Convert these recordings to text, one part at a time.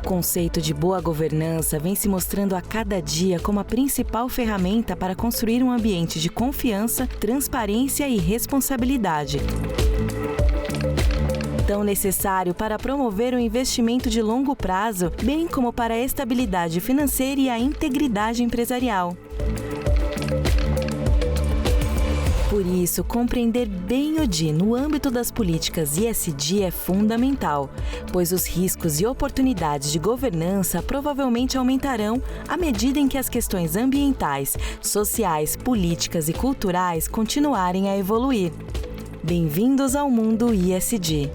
conceito de boa governança vem se mostrando a cada dia como a principal ferramenta para construir um ambiente de confiança, transparência e responsabilidade. Tão necessário para promover o investimento de longo prazo, bem como para a estabilidade financeira e a integridade empresarial. Por isso, compreender bem o DI no âmbito das políticas ESG é fundamental, pois os riscos e oportunidades de governança provavelmente aumentarão à medida em que as questões ambientais, sociais, políticas e culturais continuarem a evoluir. Bem-vindos ao mundo ESG.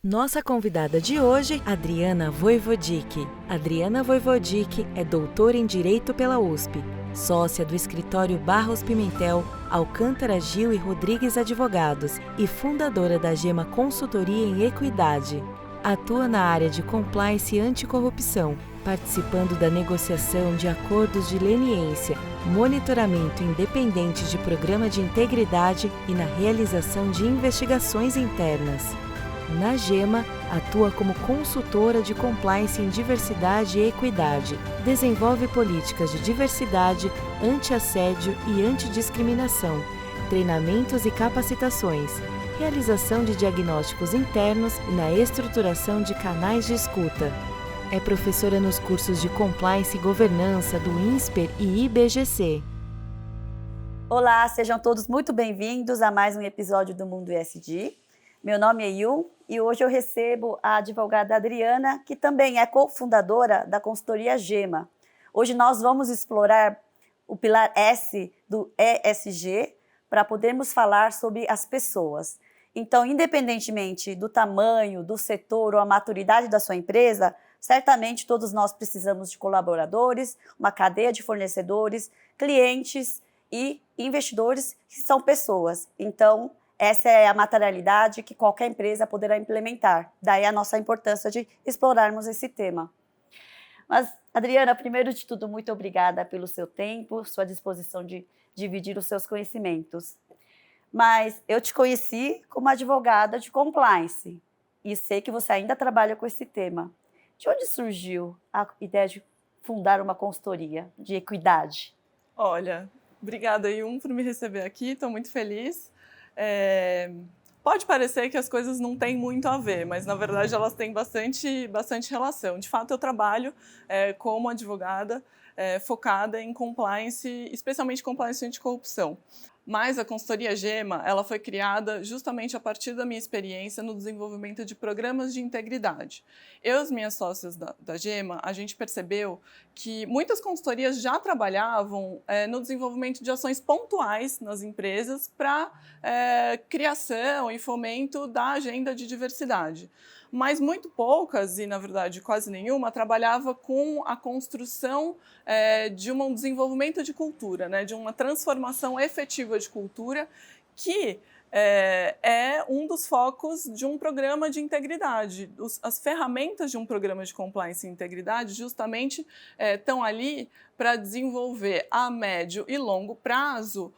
Nossa convidada de hoje, Adriana Voivodic. Adriana Voivodic é doutora em Direito pela USP, sócia do escritório Barros Pimentel, Alcântara Gil e Rodrigues Advogados e fundadora da Gema Consultoria em Equidade. Atua na área de compliance e anticorrupção, participando da negociação de acordos de leniência, monitoramento independente de programa de integridade e na realização de investigações internas. Na Gema, atua como consultora de compliance em diversidade e equidade, desenvolve políticas de diversidade, anti-assédio e antidiscriminação, treinamentos e capacitações, realização de diagnósticos internos e na estruturação de canais de escuta. É professora nos cursos de compliance e governança do INSPER e IBGC. Olá, sejam todos muito bem-vindos a mais um episódio do Mundo ESG. Meu nome é Yu e hoje eu recebo a advogada Adriana, que também é cofundadora da consultoria Gema. Hoje nós vamos explorar o pilar S do ESG para podermos falar sobre as pessoas. Então, independentemente do tamanho, do setor ou a maturidade da sua empresa, certamente todos nós precisamos de colaboradores, uma cadeia de fornecedores, clientes e investidores que são pessoas. Então, essa é a materialidade que qualquer empresa poderá implementar. Daí a nossa importância de explorarmos esse tema. Mas, Adriana, primeiro de tudo, muito obrigada pelo seu tempo, sua disposição de dividir os seus conhecimentos. Mas eu te conheci como advogada de compliance e sei que você ainda trabalha com esse tema. De onde surgiu a ideia de fundar uma consultoria de equidade? Olha, obrigada, Yun, por me receber aqui, estou muito feliz. Pode parecer que as coisas não têm muito a ver, mas na verdade elas têm bastante relação. De fato, eu trabalho como advogada focada em compliance, especialmente compliance anticorrupção. Mas a consultoria Gema, ela foi criada justamente a partir da minha experiência no desenvolvimento de programas de integridade. Eu e as minhas sócias da Gema, a gente percebeu que muitas consultorias já trabalhavam no desenvolvimento de ações pontuais nas empresas para criação e fomento da agenda de diversidade. Mas muito poucas, e na verdade quase nenhuma, trabalhava com a construção de um desenvolvimento de cultura, né, de uma transformação efetiva de cultura, que é um dos focos de um programa de integridade. As ferramentas de um programa de compliance e integridade justamente estão ali para desenvolver a médio e longo prazo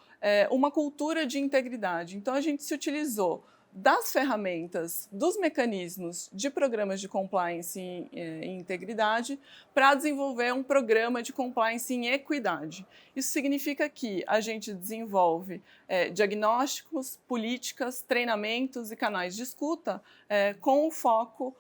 uma cultura de integridade. Então a gente se utilizou das ferramentas, dos mecanismos de programas de compliance e integridade para desenvolver um programa de compliance em equidade. Isso significa que a gente desenvolve diagnósticos, políticas, treinamentos e canais de escuta com o foco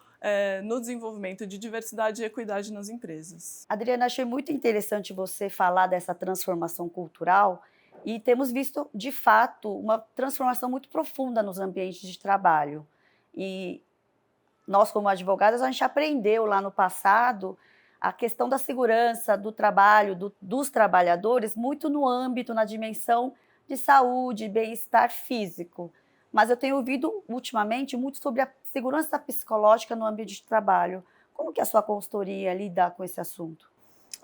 no desenvolvimento de diversidade e equidade nas empresas. Adriana, achei muito interessante você falar dessa transformação cultural. E temos visto, de fato, uma transformação muito profunda nos ambientes de trabalho. E nós, como advogadas, a gente aprendeu lá no passado a questão da segurança do trabalho, dos trabalhadores, muito no âmbito, na dimensão de saúde, bem-estar físico. Mas eu tenho ouvido, ultimamente, muito sobre a segurança psicológica no ambiente de trabalho. Como que a sua consultoria lida com esse assunto?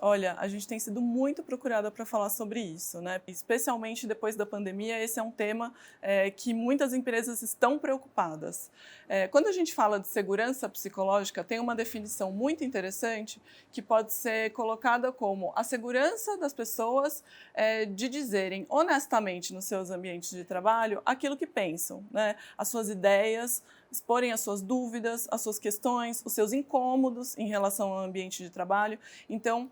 Olha, a gente tem sido muito procurada para falar sobre isso, né? Especialmente depois da pandemia, esse é um tema que muitas empresas estão preocupadas. Quando a gente fala de segurança psicológica, tem uma definição muito interessante que pode ser colocada como a segurança das pessoas de dizerem honestamente nos seus ambientes de trabalho aquilo que pensam, né? As suas ideias, exporem as suas dúvidas, as suas questões, os seus incômodos em relação ao ambiente de trabalho. Então,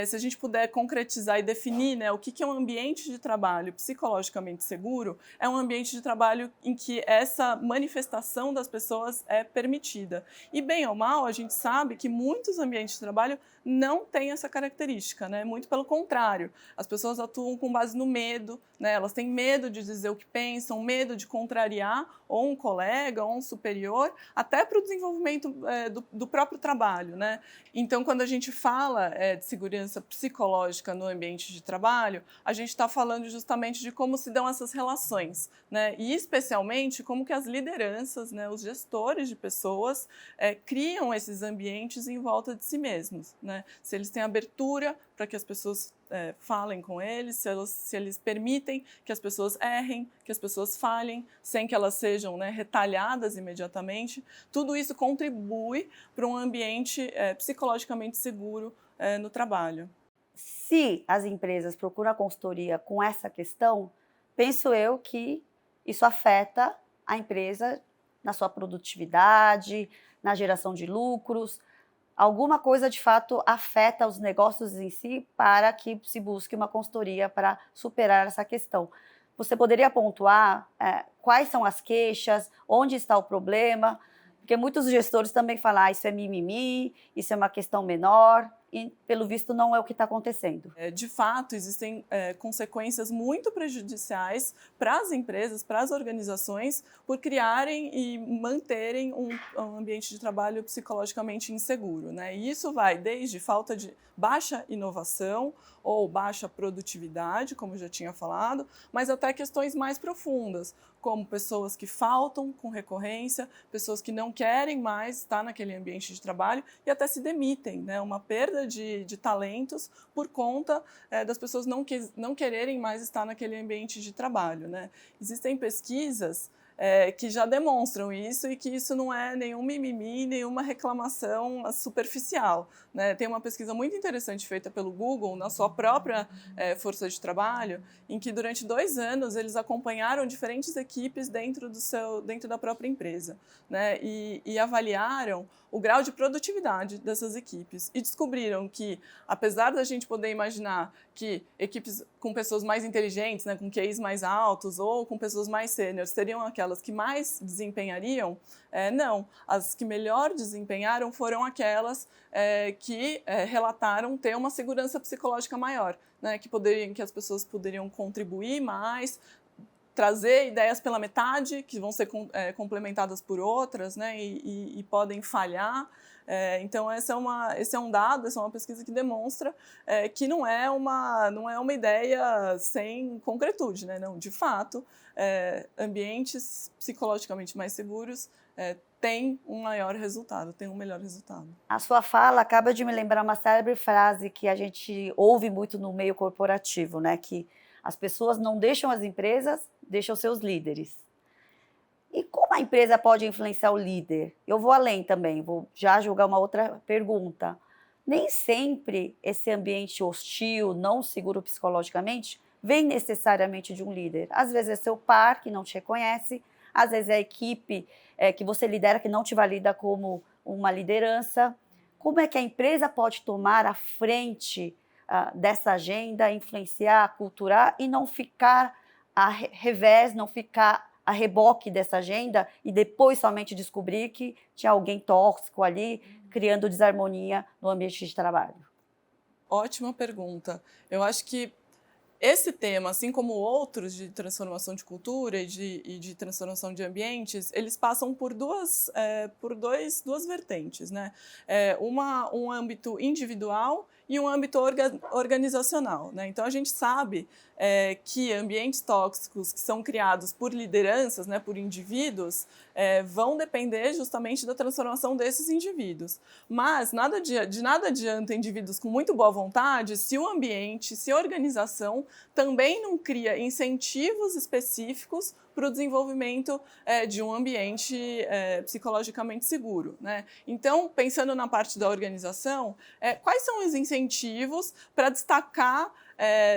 se a gente puder concretizar e definir, né, o que é um ambiente de trabalho psicologicamente seguro, é um ambiente de trabalho em que essa manifestação das pessoas é permitida. E bem ou mal, a gente sabe que muitos ambientes de trabalho não têm essa característica, né? Muito pelo contrário, as pessoas atuam com base no medo, né? Elas têm medo de dizer o que pensam, medo de contrariar ou um colega ou um superior, até para o desenvolvimento do próprio trabalho, né? Então, quando a gente fala de segurança psicológica no ambiente de trabalho, a gente está falando justamente de como se dão essas relações, né? E especialmente como que as lideranças, né, os gestores de pessoas, criam esses ambientes em volta de si mesmos, né? Se eles têm abertura para que as pessoas falem com eles, se eles permitem que as pessoas errem, que as pessoas falhem, sem que elas sejam, né, retalhadas imediatamente, tudo isso contribui para um ambiente psicologicamente seguro no trabalho. Se as empresas procuram a consultoria com essa questão, penso eu que isso afeta a empresa na sua produtividade, na geração de lucros. Alguma coisa, de fato, afeta os negócios em si para que se busque uma consultoria para superar essa questão. Você poderia pontuar quais são as queixas, onde está o problema? Porque muitos gestores também falam, isso é mimimi, isso é uma questão menor, e pelo visto não é o que está acontecendo. De fato, existem consequências muito prejudiciais para as empresas, para as organizações, por criarem e manterem um ambiente de trabalho psicologicamente inseguro, né? E isso vai desde falta de baixa inovação ou baixa produtividade, como eu já tinha falado, mas até questões mais profundas, como pessoas que faltam com recorrência, pessoas que não querem mais estar naquele ambiente de trabalho e até se demitem, né? Uma perda de talentos por conta das pessoas não quererem mais estar naquele ambiente de trabalho, né? Existem pesquisas que já demonstram isso e que isso não é nenhum mimimi, nenhuma reclamação superficial, né? Tem uma pesquisa muito interessante feita pelo Google na sua própria força de trabalho, em que durante 2 anos eles acompanharam diferentes equipes dentro da própria empresa, né? E avaliaram o grau de produtividade dessas equipes e descobriram que, apesar da gente poder imaginar que equipes com pessoas mais inteligentes, né, com QIs mais altos ou com pessoas mais sêniores seriam aquelas que mais desempenhariam, não. As que melhor desempenharam foram aquelas que relataram ter uma segurança psicológica maior, né, que as pessoas poderiam contribuir mais, trazer ideias pela metade, que vão ser complementadas por outras, né, e podem falhar. Então, esse é um dado, essa é uma pesquisa que demonstra que não é uma ideia sem concretude, né? Não, de fato, ambientes psicologicamente mais seguros têm um melhor resultado. A sua fala acaba de me lembrar uma célebre frase que a gente ouve muito no meio corporativo, né? Que as pessoas não deixam as empresas, deixam seus líderes. E como a empresa pode influenciar o líder? Eu vou além também, vou já jogar uma outra pergunta. Nem sempre esse ambiente hostil, não seguro psicologicamente, vem necessariamente de um líder. Às vezes é seu par que não te reconhece, às vezes é a equipe que você lidera que não te valida como uma liderança. Como é que a empresa pode tomar a frente dessa agenda, influenciar, culturar e não ficar a revés, não ficar a reboque dessa agenda e depois somente descobrir que tinha alguém tóxico ali, criando desarmonia no ambiente de trabalho? Ótima pergunta. Eu acho que esse tema, assim como outros de transformação de cultura e de transformação de ambientes, eles passam por duas vertentes, né? Um âmbito individual e um âmbito organizacional, né? Então, a gente sabe que ambientes tóxicos que são criados por lideranças, né, por indivíduos, vão depender justamente da transformação desses indivíduos. Mas de nada adianta indivíduos com muito boa vontade se o ambiente, se a organização também não cria incentivos específicos para o desenvolvimento de um ambiente psicologicamente seguro, né? Então, pensando na parte da organização, quais são os incentivos para destacar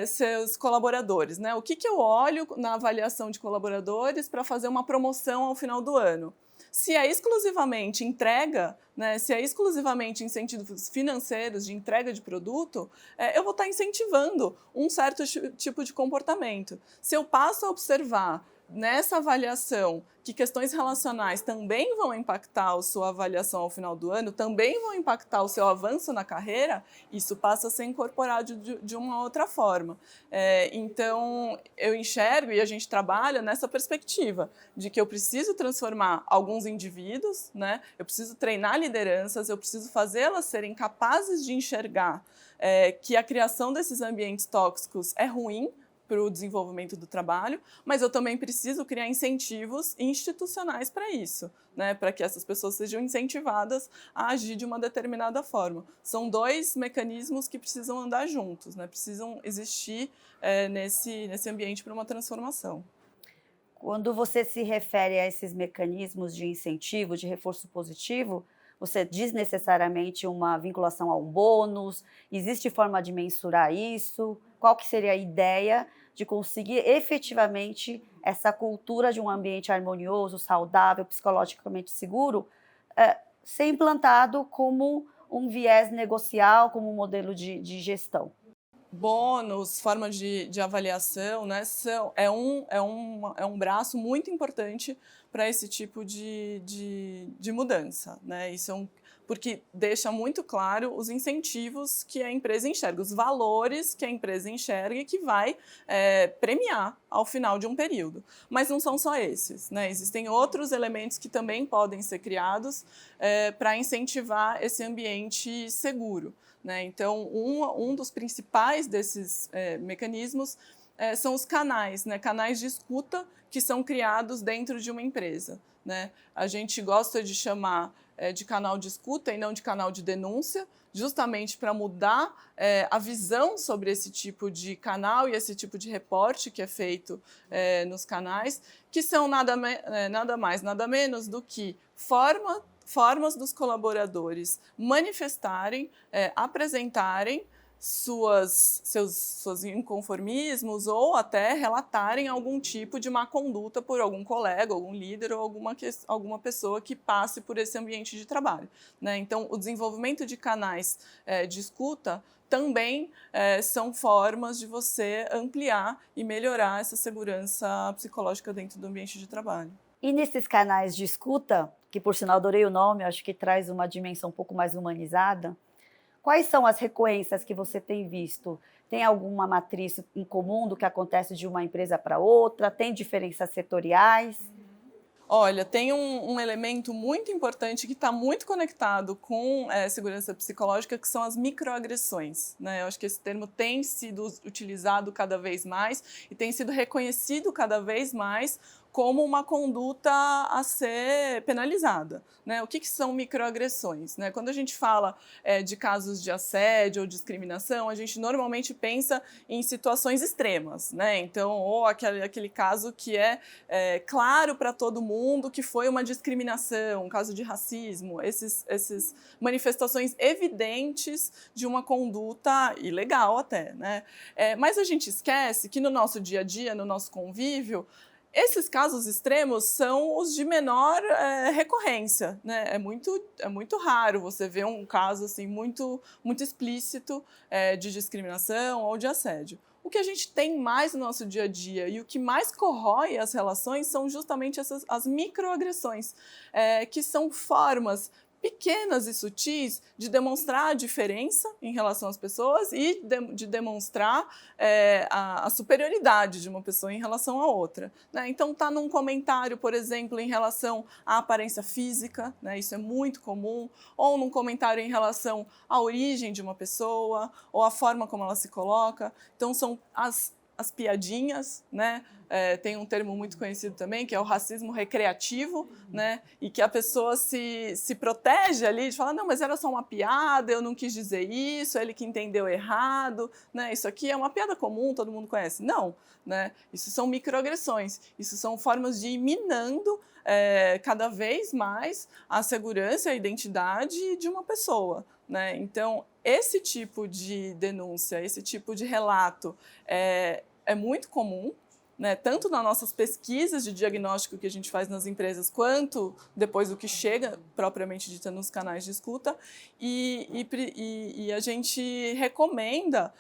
seus colaboradores, né? O que eu olho na avaliação de colaboradores para fazer uma promoção ao final do ano? Se é exclusivamente entrega, né, se é exclusivamente incentivos financeiros de entrega de produto, eu vou estar incentivando um certo tipo de comportamento. Se eu passo a observar nessa avaliação que questões relacionais também vão impactar a sua avaliação ao final do ano, também vão impactar o seu avanço na carreira, isso passa a ser incorporado de uma outra forma. Então, eu enxergo e a gente trabalha nessa perspectiva de que eu preciso transformar alguns indivíduos, né? Eu preciso treinar lideranças, eu preciso fazê-las serem capazes de enxergar que a criação desses ambientes tóxicos é ruim para o desenvolvimento do trabalho, mas eu também preciso criar incentivos institucionais para isso, né, para que essas pessoas sejam incentivadas a agir de uma determinada forma. São dois mecanismos que precisam andar juntos, né, precisam existir nesse ambiente para uma transformação. Quando você se refere a esses mecanismos de incentivo, de reforço positivo, você diz necessariamente uma vinculação a um bônus? Existe forma de mensurar isso? Qual que seria a ideia de conseguir efetivamente essa cultura de um ambiente harmonioso, saudável, psicologicamente seguro, ser implantado como um viés negocial, como um modelo de gestão? Bônus, forma de avaliação, né, é um braço muito importante para esse tipo de mudança, né? Isso porque deixa muito claro os incentivos que a empresa enxerga, os valores que a empresa enxerga e que vai premiar ao final de um período. Mas não são só esses, né? Existem outros elementos que também podem ser criados para incentivar esse ambiente seguro. Né? Então, um dos principais desses mecanismos são os canais, né? Canais de escuta que são criados dentro de uma empresa. Né? A gente gosta de chamar de canal de escuta e não de canal de denúncia, justamente para mudar a visão sobre esse tipo de canal e esse tipo de reporte que é feito nos canais, que são nada mais, nada menos do que formas dos colaboradores manifestarem, apresentarem seus inconformismos ou até relatarem algum tipo de má conduta por algum colega, algum líder ou alguma pessoa que passe por esse ambiente de trabalho. Né? Então, o desenvolvimento de canais de escuta também são formas de você ampliar e melhorar essa segurança psicológica dentro do ambiente de trabalho. E nesses canais de escuta, que por sinal adorei o nome, acho que traz uma dimensão um pouco mais humanizada, quais são as recorrências que você tem visto? Tem alguma matriz em comum do que acontece de uma empresa para outra? Tem diferenças setoriais? Olha, tem um elemento muito importante que está muito conectado com segurança psicológica, que são as microagressões. Né? Eu acho que esse termo tem sido utilizado cada vez mais e tem sido reconhecido cada vez mais como uma conduta a ser penalizada. Né? O que são microagressões? Né? Quando a gente fala de casos de assédio ou discriminação, a gente normalmente pensa em situações extremas. Né? Então, ou aquele caso que é claro para todo mundo que foi uma discriminação, um caso de racismo, essas manifestações evidentes de uma conduta ilegal até. Né? Mas a gente esquece que no nosso dia a dia, no nosso convívio, esses casos extremos são os de menor recorrência. Né? É muito raro você ver um caso assim, muito explícito de discriminação ou de assédio. O que a gente tem mais no nosso dia a dia e o que mais corrói as relações são justamente as microagressões, que são formas pequenas e sutis de demonstrar a diferença em relação às pessoas e de demonstrar a superioridade de uma pessoa em relação à outra. Né? Então, está num comentário, por exemplo, em relação à aparência física, né? Isso é muito comum, ou num comentário em relação à origem de uma pessoa, ou à forma como ela se coloca. Então, são as piadinhas, né? Tem um termo muito conhecido também, que é o racismo recreativo, né? E que a pessoa se protege ali de falar, não, mas era só uma piada, eu não quis dizer isso, ele que entendeu errado, né? Isso aqui é uma piada comum, todo mundo conhece. Não, né? Isso são microagressões, isso são formas de ir minando cada vez mais a segurança e a identidade de uma pessoa. Né? Então, esse tipo de denúncia, esse tipo de relato é muito comum, né, tanto nas nossas pesquisas de diagnóstico que a gente faz nas empresas, quanto depois do que chega, propriamente dita, nos canais de escuta, e a gente recomenda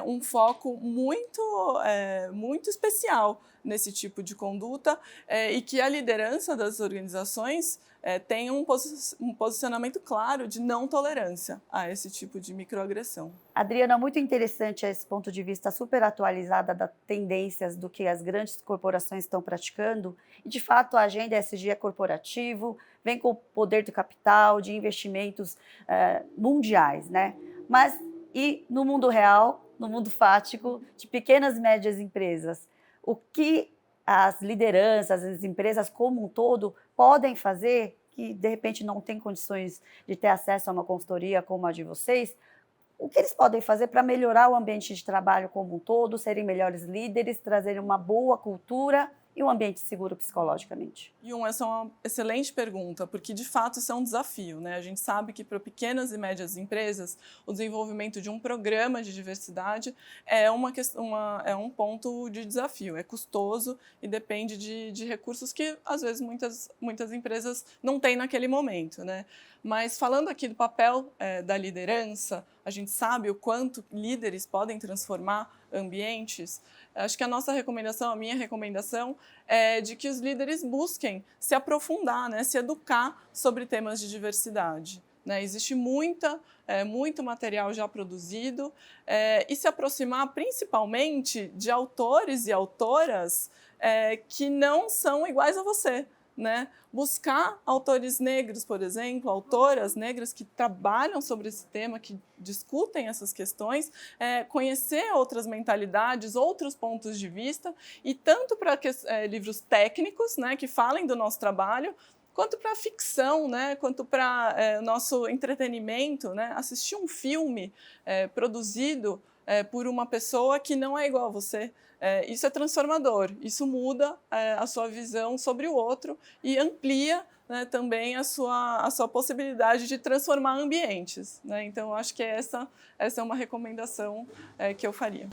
um foco muito especial nesse tipo de conduta e que a liderança das organizações tenha um posicionamento claro de não tolerância a esse tipo de microagressão. Adriana, muito interessante esse ponto de vista super atualizada das tendências do que as grandes corporações estão praticando. E, de fato, a agenda ESG é corporativo, vem com o poder do capital, de investimentos mundiais, né? Mas, e no mundo real, no mundo fático, de pequenas e médias empresas, o que as lideranças, as empresas como um todo, podem fazer, que de repente não têm condições de ter acesso a uma consultoria como a de vocês, o que eles podem fazer para melhorar o ambiente de trabalho como um todo, serem melhores líderes, trazerem uma boa cultura e um ambiente seguro psicologicamente? Essa é uma excelente pergunta, porque de fato isso é um desafio, né? A gente sabe que para pequenas e médias empresas, o desenvolvimento de um programa de diversidade é um ponto de desafio, é custoso e depende de recursos que às vezes muitas empresas não têm naquele momento, né? Mas falando aqui do papel da liderança, a gente sabe o quanto líderes podem transformar ambientes. Acho que a minha recomendação é de que os líderes busquem se aprofundar, né, se educar sobre temas de diversidade. Né? Existe muito material já produzido e se aproximar principalmente de autores e autoras que não são iguais a você. Né? Buscar autores negros, por exemplo, autoras negras que trabalham sobre esse tema, que discutem essas questões, conhecer outras mentalidades, outros pontos de vista, e tanto para livros técnicos, né, que falem do nosso trabalho, quanto para ficção, né, quanto para nosso entretenimento, né, assistir um filme produzido por uma pessoa que não é igual a você. Isso é transformador, isso muda a sua visão sobre o outro e amplia, né, também a sua possibilidade de transformar ambientes. Né? Então, eu acho que essa é uma recomendação que eu faria.